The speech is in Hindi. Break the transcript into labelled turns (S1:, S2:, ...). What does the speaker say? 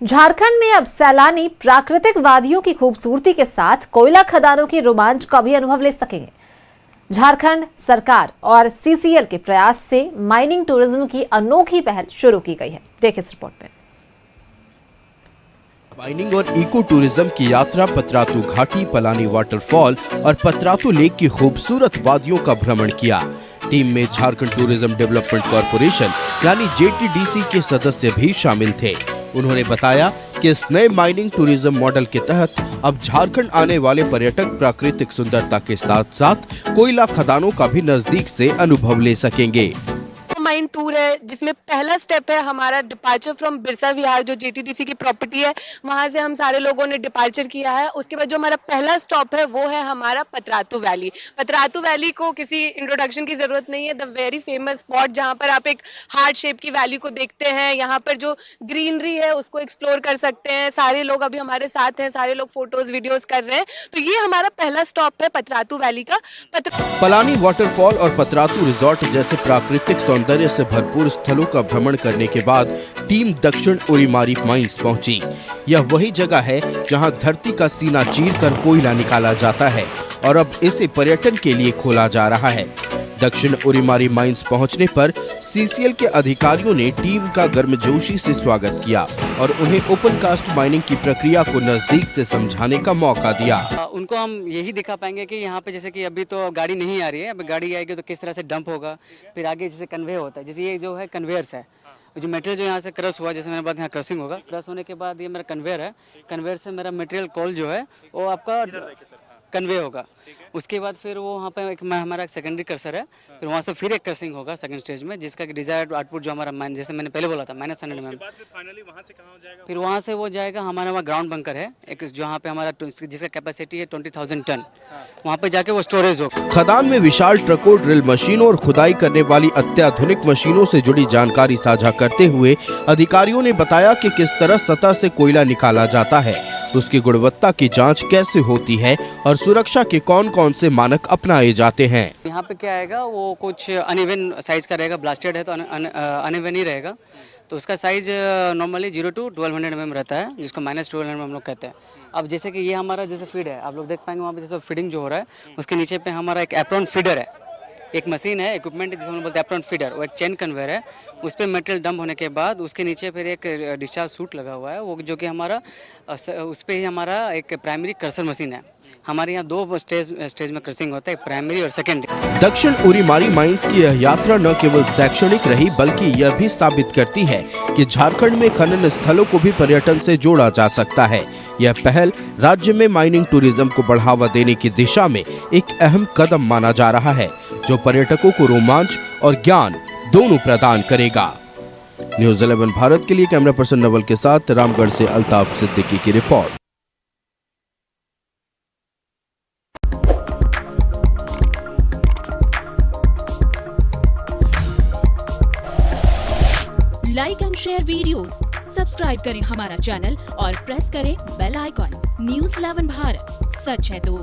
S1: झारखंड में अब सैलानी प्राकृतिक वादियों की खूबसूरती के साथ कोयला खदानों के रोमांच का भी अनुभव ले सकेंगे। झारखंड सरकार और सीसीएल के प्रयास से माइनिंग टूरिज्म की अनोखी पहल शुरू की गई है। देखिए इस रिपोर्ट में।
S2: माइनिंग और इको टूरिज्म की यात्रा पतरातू घाटी, पलानी वाटरफॉल और पतरातू लेक की खूबसूरत वादियों का भ्रमण किया। टीम में झारखंड टूरिज्म डेवलपमेंट कॉरपोरेशन यानी जेटीडीसी के सदस्य भी शामिल थे। उन्होंने बताया कि इस नए माइनिंग टूरिज्म मॉडल के तहत अब झारखंड आने वाले पर्यटक प्राकृतिक सुंदरता के साथ साथ कोयला खदानों का भी नजदीक से अनुभव ले सकेंगे।
S3: माइन टूर है जिसमें पहला स्टेप है हमारा डिपार्चर फ्रॉम बिरसा विहार, जो जेटीडीसी की प्रॉपर्टी है, वहां से हम सारे लोगों ने डिपार्चर किया है। उसके बाद जो हमारा पहला स्टॉप है वो है हमारा पतरातू वैली। पतरातू वैली को किसी इंट्रोडक्शन की जरूरत नहीं है, द वेरी फेमस स्पॉट जहां पर आप एक हार्ट शेप की वैली को देखते हैं। यहाँ पर जो ग्रीनरी है उसको एक्सप्लोर कर सकते हैं। सारे लोग अभी हमारे साथ हैं, सारे लोग फोटोज वीडियोज कर रहे हैं। तो ये हमारा पहला स्टॉप है पतरातू वैली का।
S2: पलानी वाटरफॉल और पतरातू रिजॉर्ट जैसे प्राकृतिक सौंदर्य से भरपूर स्थलों का भ्रमण करने के बाद टीम दक्षिण उरीमारी माइंस पहुंची। यह वही जगह है जहां धरती का सीना चीरकर कोयला निकाला जाता है और अब इसे पर्यटन के लिए खोला जा रहा है। दक्षिण उरीमारी माइंस पहुंचने पर सीसीएल के अधिकारियों ने टीम का गर्मजोशी से स्वागत किया और उन्हें ओपन कास्ट माइनिंग की प्रक्रिया को नजदीक से समझाने का मौका दिया।
S4: उनको हम यही दिखा पाएंगे कि यहाँ पे जैसे कि अभी तो गाड़ी नहीं आ रही है, अब गाड़ी आएगी तो किस तरह से डंप होगा, फिर आगे जैसे कन्वे होता है। जैसे ये जो है कन्वेयर्स है, जो मटेरियल जो यहाँ से क्रश हुआ, जैसे मेरे बाद यहाँ क्रशिंग होगा, क्रश होने के बाद ये मेरा कन्वेयर है, कन्वेयर से मेरा मटेरियल कॉल जो है वो आपका कन्वे होगा। उसके बाद फिर वो वहाँ पे एक हमारा सेकेंडरी कर्सर है, फिर वहाँ से फिर एक क्रशिंग होगा सेकंड स्टेज में, जिसका डिजायर्ड आउटपुट जो हमारा माइन, जैसे मैंने पहले बोला था -100 mm। फिर वहाँ से वो जाएगा हमारा वहाँ ग्राउंड बंकर है एक, जहाँ पे हमारा जिसका कैपेसिटी है 20,000 टन, वहाँ पे जाके वो स्टोरेज होगा।
S2: खदान में विशाल ट्रकों, ड्रिल मशीनों और खुदाई करने वाली अत्याधुनिक मशीनों से जुड़ी जानकारी साझा करते हुए अधिकारियों ने बताया कि किस तरह सतह से कोयला निकाला जाता है, उसकी गुणवत्ता की जांच कैसे होती है और सुरक्षा के कौन-कौन से मानक अपनाए जाते हैं।
S4: यहाँ पे क्या आएगा, वो कुछ अनइवन साइज का रहेगा, ब्लास्टेड है तो अनइवन ही रहेगा। तो उसका साइज नॉर्मली 0 to 1200 mm रहता है, जिसको -1200 mm हम लोग कहते हैं। अब जैसे कि ये हमारा जैसे फीड है, आप लोग देख पाएंगे वहाँ पे जैसे फीडिंग जो हो रहा है, उसके नीचे पे हमारा एक एप्रॉन फीडर है, एक मशीन है, इक्विपमेंट जिसको हम बोलते हैं एप्रॉन फीडर। वो एक चेन कन्वेयर है, उस पर मटेरियल डंप होने के बाद उसके नीचे फिर एक डिस्चार्ज सूट लगा हुआ है, वो जो कि हमारा उस पर ही हमारा एक प्राइमरी क्रशर मशीन है। हमारे यहाँ 2 स्टेज में क्रशिंग होता है, प्राइमरी और सेकेंडरी।
S2: दक्षिण उरीमारी माइंस की यह यात्रा न केवल शैक्षणिक रही बल्कि यह भी साबित करती है कि झारखंड में खनन स्थलों को भी पर्यटन से जोड़ा जा सकता है। यह पहल राज्य में माइनिंग टूरिज्म को बढ़ावा देने की दिशा में एक अहम कदम माना जा रहा है, जो पर्यटकों को रोमांच और ज्ञान दोनों प्रदान करेगा। न्यूज़ 11 भारत के लिए कैमरा पर्सन नवल के साथ रामगढ़ से अल्ताफ सिद्दीकी की report.
S5: Like and share videos, subscribe करें हमारा चैनल और प्रेस करें बेल आइकॉन। न्यूज़ 11 भारत, सच है तो।